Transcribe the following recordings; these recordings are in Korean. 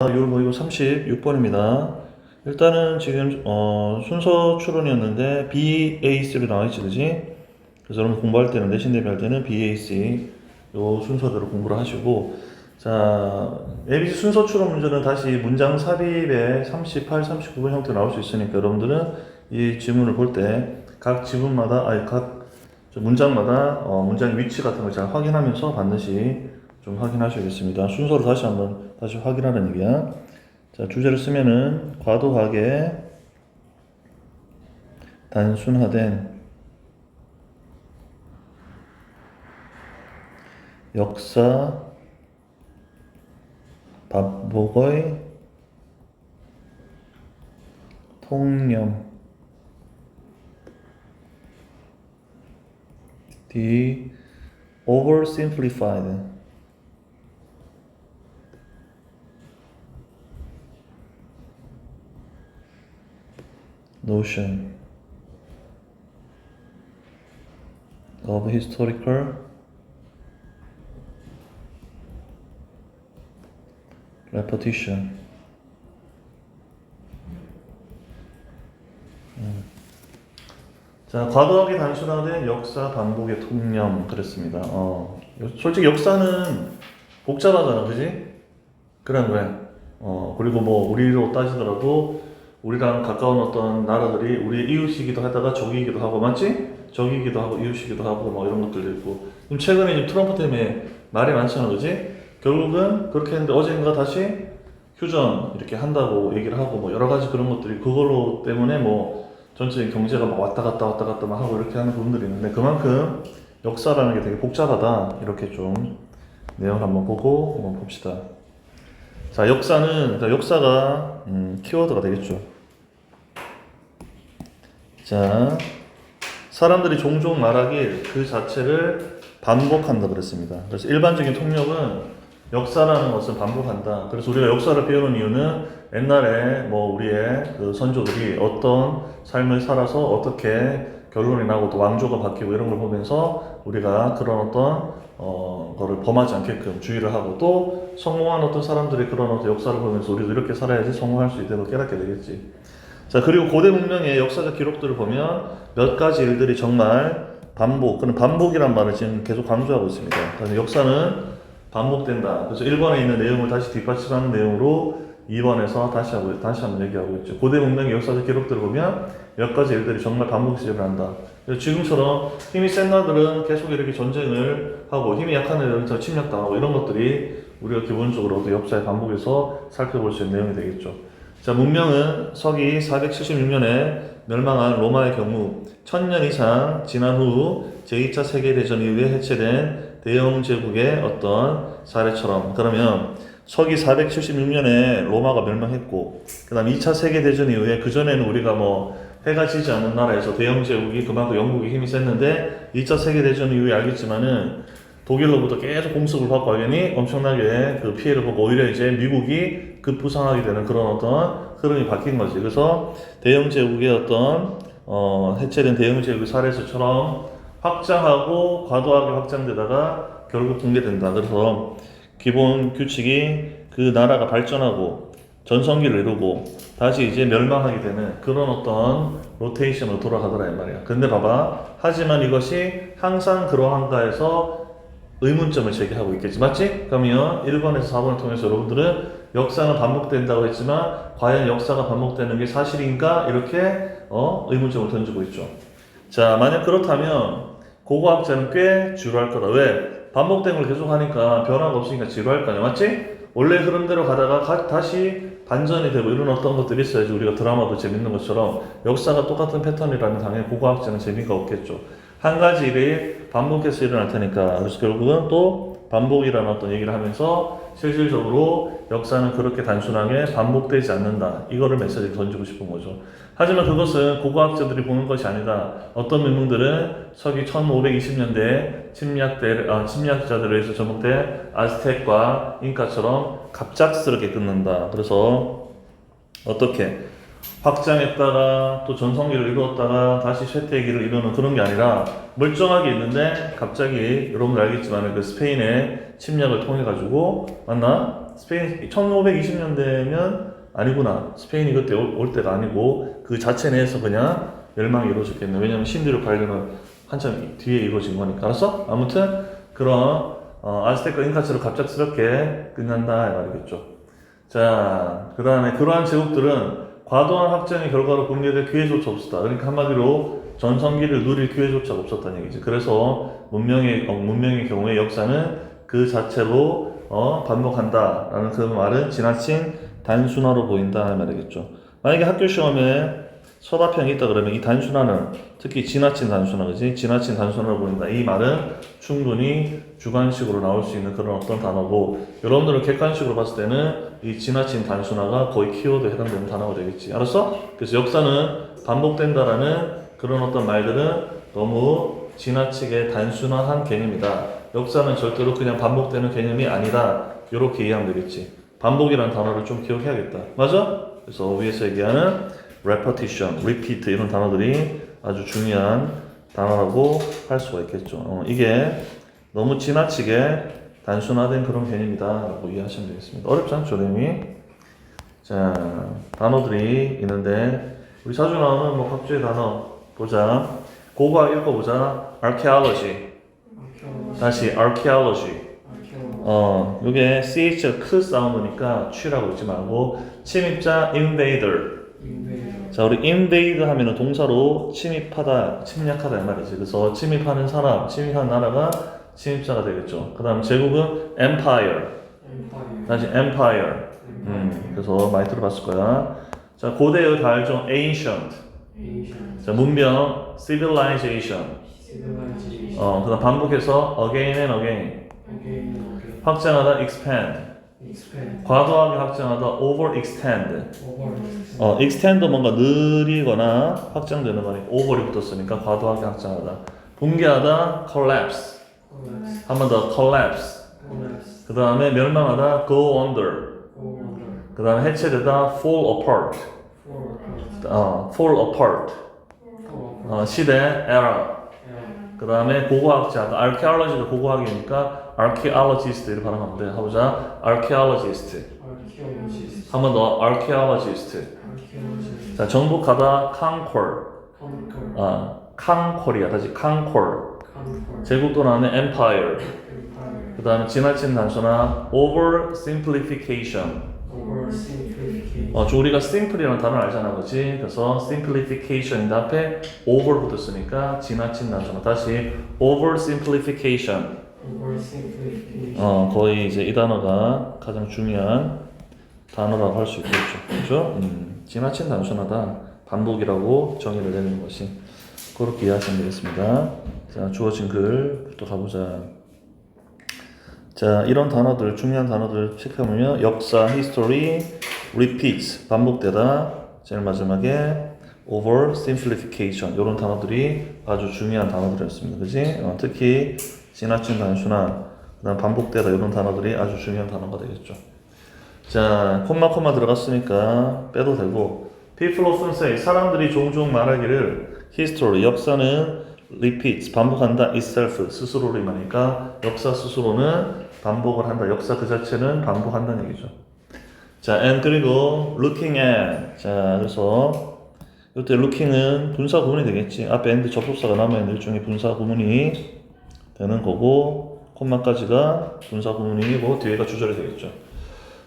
이거 36번입니다. 일단은 지금 순서 추론이었는데 BAC로 나와있지, 그지? 그래서 여러분 공부할 때는, 내신 대비할 때는 BAC 요 순서대로 공부를 하시고, 자, ABC 순서 추론 문제는 다시 문장 삽입에 38, 39번 형태로 나올 수 있으니까 여러분들은 이 지문을 볼 때 각 지문마다, 각 문장마다 문장 위치 같은 걸 잘 확인하면서 반드시 좀 확인하셔야겠습니다. 순서를 다시 확인하는 얘기야. 자, 주제를 쓰면은 과도하게 단순화된 역사 반복의 통념 the oversimplified notion of historical repetition. 자, 과도하게 단순화된 역사 반복의 통념 그랬습니다. 솔직히 역사는 복잡하잖아, 그지? 그래. 그리고 뭐 우리로 따지더라도 우리랑 가까운 어떤 나라들이 우리 이웃이기도 하다가 적이기도 하고, 맞지? 적이기도 하고 이웃이기도 하고 뭐 이런 것들도 있고. 지금 최근에 지금 트럼프 때문에 말이 많잖아, 그지? 결국은 그렇게 했는데 어젠가 다시 휴전 이렇게 한다고 얘기를 하고 뭐 여러 가지 그런 것들이 그걸로 때문에 뭐 전체적인 경제가 막 왔다 갔다 막 하고 이렇게 하는 부분들이 있는데, 그만큼 역사라는 게 되게 복잡하다, 이렇게 좀 내용을 한번 보고 한번 봅시다. 자, 역사가 키워드가 되겠죠. 자, 사람들이 종종 말하길 그 자체를 반복한다 그랬습니다. 그래서 일반적인 통역은 역사라는 것은 반복한다. 그래서 우리가 역사를 배우는 이유는 옛날에 뭐 우리의 그 선조들이 어떤 삶을 살아서 어떻게 결론이 나고 또 왕조가 바뀌고 이런 걸 보면서 우리가 그런 어떤 거를 범하지 않게끔 주의를 하고, 또 성공한 어떤 사람들이 그런 어떤 역사를 보면서 우리도 이렇게 살아야지 성공할 수 있도록 깨닫게 되겠지. 자, 그리고 고대 문명의 역사적 기록들을 보면 몇 가지 일들이 정말 그런 반복이란 말을 지금 계속 강조하고 있습니다. 그래서 역사는 반복된다. 그래서 1번에 있는 내용을 다시 뒷받침하는 내용으로 2번에서 다시 한번 얘기하고 있죠. 고대 문명의 역사적 기록들을 보면 몇 가지 일들이 정말 반복시를 한다. 그래서 지금처럼 힘이 센 나라들은 계속 이렇게 전쟁을 하고 힘이 약한 애들은 더 침략당하고, 이런 것들이 우리가 기본적으로 역사의 반복에서 살펴볼 수 있는 내용이 되겠죠. 자, 문명은 서기 476년에 멸망한 로마의 경우 1000년 이상 지난 후 제2차 세계대전 이후에 해체된 대영 제국의 어떤 사례처럼, 그러면 서기 476년에 로마가 멸망했고, 그 다음 2차 세계대전 이후에, 그전에는 우리가 뭐 해가 지지 않는 나라에서 대영 제국이 그만큼 영국이 힘이 셌는데 2차 세계대전 이후에 알겠지만은 독일로부터 계속 공습을 받고 하더니 엄청나게 그 피해를 보고 오히려 이제 미국이 급부상하게 되는 그런 어떤 흐름이 바뀐 거지. 그래서 대영 제국의 어떤 해체된 대영 제국의 사례처럼 확장하고 과도하게 확장되다가 결국 붕괴된다. 그래서 기본 규칙이 그 나라가 발전하고 전성기를 이루고 다시 이제 멸망하게 되는 그런 어떤 로테이션으로 돌아가더라 이 말이야. 근데 봐봐, 하지만 이것이 항상 그러한가 해서 의문점을 제기하고 있겠지, 맞지? 그러면 1번에서 4번을 통해서 여러분들은 역사는 반복된다고 했지만 과연 역사가 반복되는 게 사실인가? 이렇게 의문점을 던지고 있죠. 자, 만약 그렇다면 고고학자는 꽤 지루할 거다. 왜? 반복된 걸 계속 하니까 변화가 없으니까 지루할 거 아니야, 맞지? 원래 흐름대로 가다가 다시 반전이 되고 이런 어떤 것들이 있어야지 우리가 드라마도 재밌는 것처럼. 역사가 똑같은 패턴이라면 당연히 고고학자는 재미가 없겠죠. 한 가지 일이 반복해서 일어날 테니까. 그래서 결국은 또 반복이라는 어떤 얘기를 하면서 실질적으로 역사는 그렇게 단순하게 반복되지 않는다, 이거를 메시지를 던지고 싶은 거죠. 하지만 그것은 고고학자들이 보는 것이 아니다. 어떤 민중들은 서기 1520년대에 침략자들에 의해서 전복된 아즈텍과 잉카처럼 갑작스럽게 끝난다. 그래서 어떻게 확장했다가 또 전성기를 이루었다가 다시 쇠퇴기를 이루는 그런 게 아니라 멀쩡하게 있는데 갑자기 여러분들 알겠지만 그 스페인의 침략을 통해 가지고 맞나? 스페인 1520년대면 아니구나. 스페인이 그때 올 때가 아니고 그 자체 내에서 그냥 멸망이 이루어졌겠네. 왜냐면 신대륙 발견은 한참 뒤에 이루어진 거니까. 알았어? 아무튼 그런 아즈테카 잉카처럼 갑작스럽게 끝난다 이 말이겠죠. 자, 그 다음에 그러한 제국들은 과도한 확장의 결과로 붕괴될 기회조차 없었다. 그러니까 한마디로 전성기를 누릴 기회조차 없었다는 얘기지. 그래서 문명의 경우에 역사는 그 자체로 반복한다라는 그 말은 지나친 단순화로 보인다 말이겠죠. 만약에 학교 시험에 서답형이 있다 그러면 이 단순화는 특히 지나친 단순화, 그지? 지나친 단순화로 보인다. 이 말은 충분히 주관식으로 나올 수 있는 그런 어떤 단어고, 여러분들은 객관식으로 봤을 때는 이 지나친 단순화가 거의 키워드에 해당되는 단어가 되겠지. 알았어? 그래서 역사는 반복된다라는 그런 어떤 말들은 너무 지나치게 단순화한 개념이다. 역사는 절대로 그냥 반복되는 개념이 아니다. 이렇게 이해하면 되겠지. 반복이라는 단어를 좀 기억해야겠다. 맞아? 그래서 위에서 얘기하는 repetition, repeat 이런 단어들이 아주 중요한 단어라고 할 수가 있겠죠. 이게 너무 지나치게 단순화된 그런 개념이다 라고 이해하시면 되겠습니다. 어렵지 않죠, 내용이? 자, 단어들이 있는데 우리 자주 나오는 뭐 각주의 단어 보자. 고고하게 읽어보자. archaeology. 다시 archaeology. 요게 ch가 크 사운드니까 취라고 읽지 말고 침입자 invader. 자, 우리 invade 하면은 동사로 침입하다, 침략하다 이 말이지. 그래서 침입하는 사람, 침입하는 나라가 침입자가 되겠죠. 그 다음 제국은 empire. 다시 empire. 그래서 많이 들어봤을 거야. 자, 고대의 다 알죠? ancient. 자, 문명 civilization. 그 다음 반복해서 again and again. 확장하다 expand. 과도하게 확장하다 overextend. extend 뭔가 느리거나 확장되는 거니까 over이 붙었으니까 과도하게 확장하다. 붕괴하다 collapse. 한 번 더 collapse. 그 다음에 멸망하다 go under. 그 다음에 해체되다 fall apart. fall apart. 시대 era. 그 다음에 고고학자다. archaeology가 고고학이니까 archaeologist 이렇게 발음하면 돼. 해보자. archaeologist. 한 번 더. archaeologist. 자, 정복하다 conquer. conquer이야. 다시 conquer. 제국도 나오는 empire. 그 다음에 지나친 단순화 oversimplification. 우리가 simple이라는 단어를 알잖아, 그렇지? 그래서 simplification 앞에 over 붙었으니까 지나친 단순화. 다시 oversimplification. 거의 이제 이 단어가 가장 중요한 단어라고 할 수 있겠죠. 그렇죠? 지나친 단순하다. 반복이라고 정의를 내리는 것이. 그렇게 이해하시면 되겠습니다. 자, 주어진 글부터 가보자. 자, 이런 단어들, 중요한 단어들 체크해보면 역사, history, repeats, 반복되다, 제일 마지막에 oversimplification 이런 단어들이 아주 중요한 단어들이었습니다. 그지? 특히 지나친 단순화, 그 다음 반복되다 이런 단어들이 아주 중요한 단어가 되겠죠. 자, 콤마 들어갔으니까 빼도 되고 people often say, 사람들이 종종 말하기를 history, 역사는 repeats, 반복한다 itself, 스스로를 말하니까 역사 스스로는 반복을 한다. 역사 그 자체는 반복한다는 얘기죠. 자, and 그리고 looking at. 자, 그래서 이때 looking은 분사 구문이 되겠지. 앞에 and 접속사가 남아있는 일종의 분사 구문이 되는 거고 콤마까지가 분사 구문이고 뒤에가 주절이 되겠죠.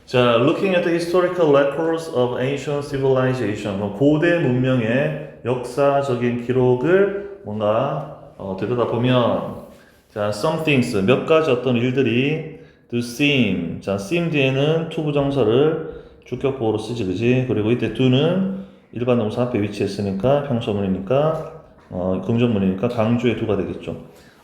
자, looking at the historical records of ancient civilization. 고대 문명의 역사적인 기록을 뭔가 들여다보면 자, some things, 몇 가지 어떤 일들이 to seem. 자, seem 뒤에는 to 부정사를 주격보호로 쓰지, 그지? 그리고 이때 to는 일반 동사 앞에 위치했으니까 평소문이니까 긍정문이니까 강조의 to가 되겠죠.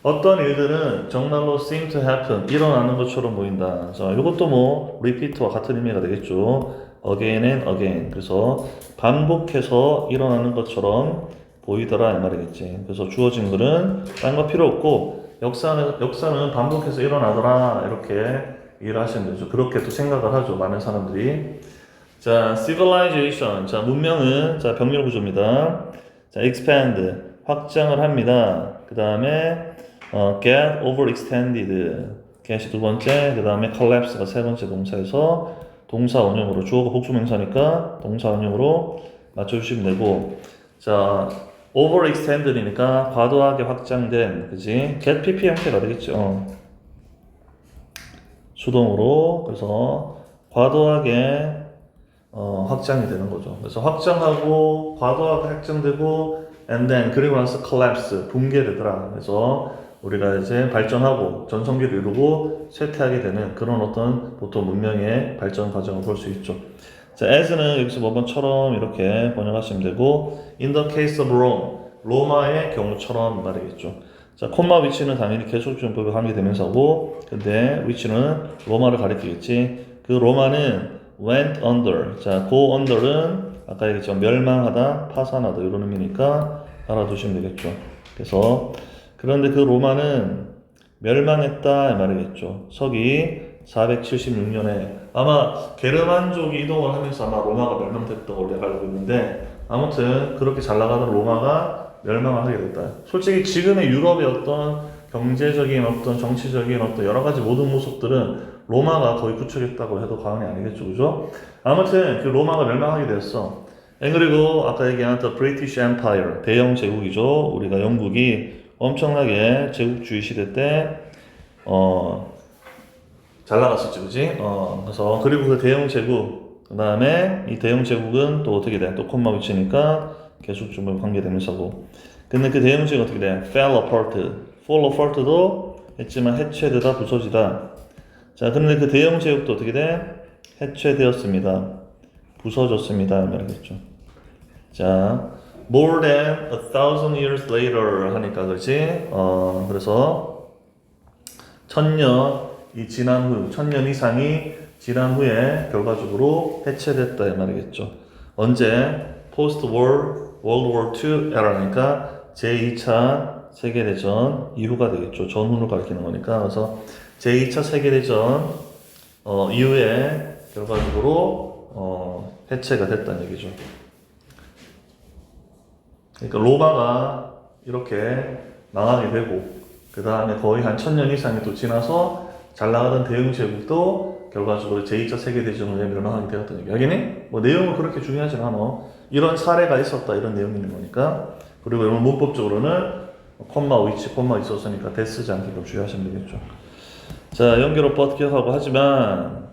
어떤 일들은 정말로 seem to happen, 일어나는 것처럼 보인다. 자, 이것도 뭐 repeat와 같은 의미가 되겠죠. again and again. 그래서 반복해서 일어나는 것처럼 보이더라 이 말이겠지. 그래서 주어진 글은 딴 거 필요 없고 역사는 반복해서 일어나더라 이렇게 이해를 하시면 되죠. 그렇게 또 생각을 하죠, 많은 사람들이. 자, civilization. 자, 문명은 자 병렬 구조입니다. 자, expand 확장을 합니다. 그 다음에 get overextended. get이 두 번째, 그 다음에 collapse가 세 번째 동사에서 동사 원형으로 주어가 복수명사니까 동사 원형으로 맞춰주시면 되고 자 overextended이니까 과도하게 확장된 그지 get pp 형태가 되겠죠. 수동으로 그래서 과도하게 확장이 되는 거죠. 그래서 확장하고 과도하게 확장되고 and then 그리고 나서 collapse 붕괴되더라. 그래서 우리가 이제 발전하고 전성기를 이루고 쇠퇴하게 되는 그런 어떤 보통 문명의 발전 과정을 볼 수 있죠. 자, as는 여기서 뭐번처럼 이렇게 번역하시면 되고 in the case of Rome 로마의 경우처럼 말이겠죠. 자, 콤마 위치는 당연히 계속적용법에 관계되면서고 근데 위치는 로마를 가리키겠지. 그 로마는 went under. 자, go under는 아까 얘기했죠. 멸망하다, 파산하다 이런 의미니까 알아두시면 되겠죠. 그래서 그런데 그 로마는 멸망했다 말이겠죠. 서기 476년에 아마 게르만족이 이동을 하면서 아마 로마가 멸망됐다고 내가 알고 있는데 아무튼 그렇게 잘 나가던 로마가 멸망을 하게 됐다. 솔직히 지금의 유럽의 어떤 경제적인 어떤 정치적인 어떤 여러 가지 모든 모습들은 로마가 거의 구축했다고 해도 과언이 아니겠죠, 그죠? 아무튼 그 로마가 멸망하게 되었어. 그리고 아까 얘기한 The British Empire 대영 제국이죠. 우리가 영국이 엄청나게 제국주의 시대 때 잘 나갔었지, 그지? 그래서 그리고 그 대영 제국 그 다음에 이 대영 제국은 또 어떻게 돼? 또 콤마 위치니까 계속 좀 관계되면서고. 근데 그 대영 제국 어떻게 돼? Fell apart, fall apart도 했지만 해체되다, 부서지다. 자, 근데 그 대영 제국도 어떻게 돼? 해체되었습니다. 부서졌습니다. 말이겠죠. 자, more than 1,000 years later 하니까 그렇지? 그래서 1000년이 지난 후, 1000년 이상이 지난 후에 결과적으로 해체됐다 이 말이겠죠. 언제? post war, World War II 에라니까 제2차 세계대전 이후가 되겠죠. 전후를 가리키는 거니까. 그래서 제2차 세계대전 이후에 결과적으로 해체가 됐다는 얘기죠. 그러니까 로마가 이렇게 망하게 되고 그 다음에 거의 한 1000년 이상이 또 지나서 잘 나가던 대영 제국도 결과적으로 제2차 세계대전으로 멸망하게 되었다는 얘기. 여기는 뭐 내용은 그렇게 중요하진 않아. 이런 사례가 있었다 이런 내용이 있는 거니까. 그리고 여러분 문법적으로는 콤마 위치 콤마 있었으니까 대 쓰지 않게끔 주의하시면 되겠죠. 자, 연결어 but 기억하고 하지만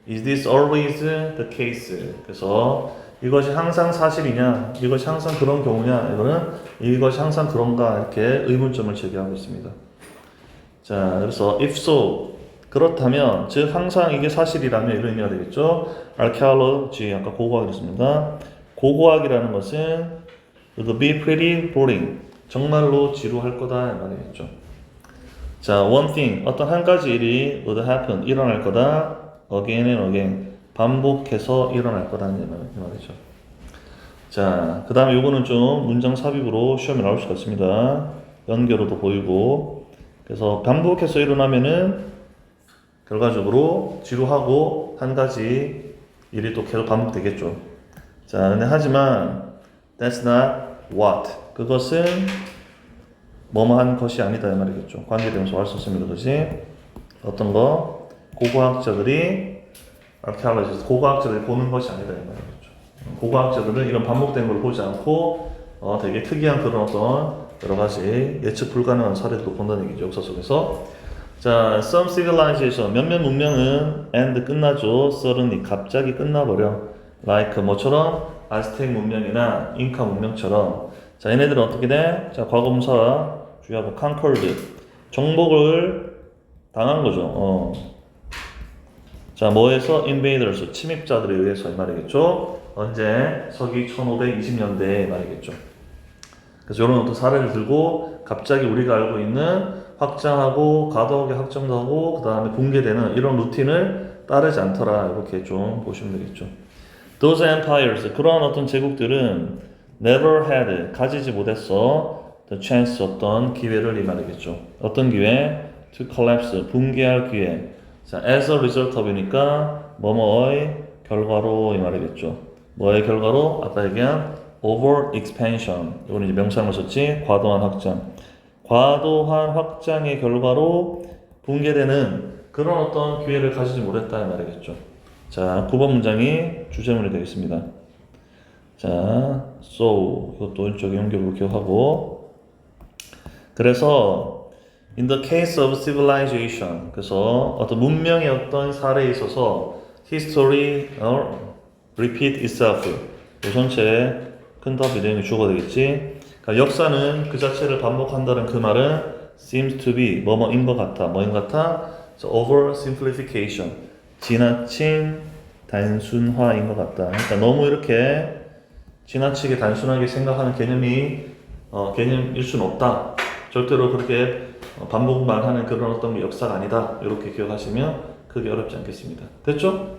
is this always the case? 그래서 이것이 항상 사실이냐? 이것이 항상 그런 경우냐? 이거는 이것이 항상 그런가? 이렇게 의문점을 제기하고 있습니다. 자, 그래서 if so 그렇다면 즉 항상 이게 사실이라면 이런 의미가 되겠죠. archaeology 아까 고고학이었습니다. 고고학이라는 것은 would be pretty boring 정말로 지루할 거다 말이겠죠. 자, one thing 어떤 한 가지 일이 would happen 일어날 거다 again and again 반복해서 일어날 거다는 말이죠. 자, 그 다음에 요거는 좀 문장 삽입으로 시험에 나올 수가 있습니다. 연결어도 보이고 그래서 반복해서 일어나면은 결과적으로 지루하고 한 가지 일이 또 계속 반복되겠죠. 자, 근데 하지만 that's not what 그것은 뭐뭐한 것이 아니다 이 말이겠죠. 관계되면서 할 수 있습니다. 그렇지? 어떤 거 고고학자들이 archaeologists 고고학자들이 보는 것이 아니다 이 말이겠죠. 고고학자들은 이런 반복된 걸 보지 않고 되게 특이한 그런 어떤 여러 가지 예측 불가능한 사례도 본다는 얘기죠. 역사 속에서. 자, some civilization 몇몇 문명은 and 끝나죠. suddenly 갑자기 끝나버려. like 뭐처럼 아즈텍 문명이나 잉카 문명처럼. 자, 얘네들은 어떻게 돼? 자, 과거분사 주의하고 conquered 정복을 당한 거죠. 자, 뭐에서 invaders 침입자들에 의해서 이 말이겠죠. 언제? 서기 1520년대에 말이겠죠. 그래서 이런 어떤 사례를 들고 갑자기 우리가 알고 있는 확장하고 과도하게 확장도 하고 그 다음에 붕괴되는 이런 루틴을 따르지 않더라 이렇게 좀 보시면 되겠죠. Those empires 그러한 어떤 제국들은 never had 가지지 못했어 the chance 어떤 기회를 이 말이겠죠. 어떤 기회? to collapse 붕괴할 기회. 자, as a result of이니까 뭐뭐의 결과로 이 말이겠죠. 뭐의 결과로? 아까 얘기한 over expansion 이거는 이제 명사를 썼지 과도한 확장. 과도한 확장의 결과로 붕괴되는 그런 어떤 기회를 가지지 못했다 이 말이겠죠. 자, 9번 문장이 주제문이 되겠습니다. 자, so 이것도 일종의 연결로 기억하고 그래서 in the case of civilization 그래서 어떤 문명의 어떤 사례에 있어서 history repeat itself 이 전체에 큰 답 비례형이 주어가 되겠지. 그러니까 역사는 그 자체를 반복한다는 그 말은 seems to be 뭐뭐인 것 같아 뭐인 것 같아 so oversimplification 지나친 단순화인 것 같다. 그러니까 너무 이렇게 지나치게 단순하게 생각하는 개념일 수는 없다. 절대로 그렇게 반복만 하는 그런 어떤 역사가 아니다. 이렇게 기억하시면 크게 어렵지 않겠습니다. 됐죠?